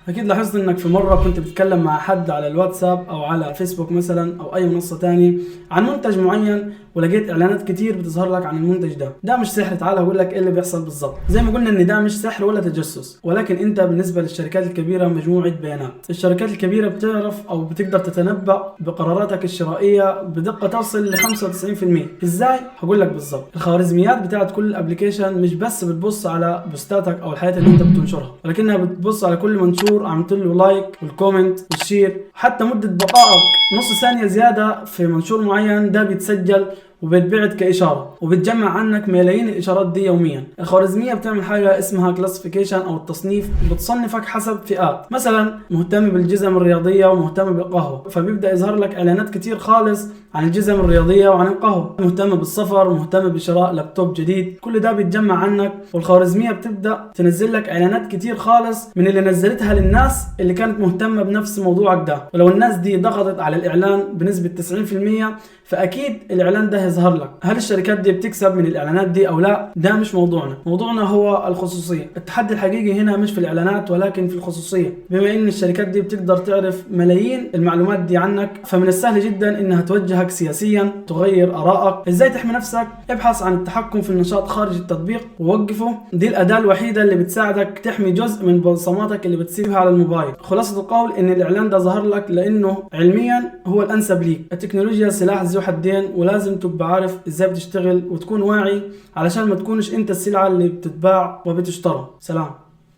أكيد لاحظت إنك في مرة كنت بتتكلم مع حد على الواتساب أو على فيسبوك مثلا أو أي منصة تاني عن منتج معين، ولقيت إعلانات كتير بتظهر لك عن المنتج ده مش سحر. تعال أقول لك إيه اللي بيحصل بالظبط. زي ما قلنا إن ده مش سحر ولا تجسس، ولكن أنت بالنسبة للشركات الكبيرة مجموعة بيانات. الشركات الكبيرة بتعرف أو بتقدر تتنبأ بقراراتك الشرائية بدقة تصل ل 95%. إزاي؟ هقول لك بالظبط. الخوارزميات بتاعت كل ابلكيشن مش بس بتبص على بوستاتك أو الحياة اللي أنت بتنشرها، ولكنها بتبص على كل منشور عملت له لايك والكومنت والشير، حتى مدة بقائك نص ثانية زيادة في منشور معين ده بيتسجل وبتبعت كإشارة، وبتجمع عنك ملايين الإشارات دي يوميا. الخوارزمية بتعمل حاجة اسمها كلاسيفيكيشن أو التصنيف، بتصنفك حسب فئات. مثلا مهتم بالجزم الرياضية ومهتم بالقهوة، فبيبدأ يظهر لك إعلانات كتير خالص عن الجزم الرياضية وعن القهوة. مهتم بالسفر، مهتم بشراء لابتوب جديد، كل ده بيتجمع عنك، والخوارزمية بتبدأ تنزل لك إعلانات كتير خالص من اللي نزلتها للناس اللي كانت مهتمة بنفس موضوعك ده. ولو الناس دي ضغطت على الإعلان بنسبة 90%، فأكيد الإعلان ده هيظهر لك. هل الشركات دي بتكسب من الإعلانات دي أو لا؟ ده مش موضوعنا. موضوعنا هو الخصوصية. التحدي الحقيقي هنا مش في الإعلانات ولكن في الخصوصية. بما إن الشركات دي بتقدر تعرف ملايين المعلومات دي عنك، فمن السهل جدا إنها توجهك سياسيا، تغير آرائك. إزاي تحمي نفسك؟ ابحث عن التحكم في النشاط خارج التطبيق ووقفه. دي الأداة الوحيدة اللي بتساعدك تحمي جزء من بصماتك اللي بتسيبها على الموبايل. خلاصة القول إن الإعلان ده ظهر لك لأنه علميا هو الأنسب ليك. التكنولوجيا سلاح ذو حدين، ولازم تبقى عارف ازاي بتشتغل وتكون واعي علشان ما تكونش انت السلعة اللي بتتباع وبتشترى. سلام.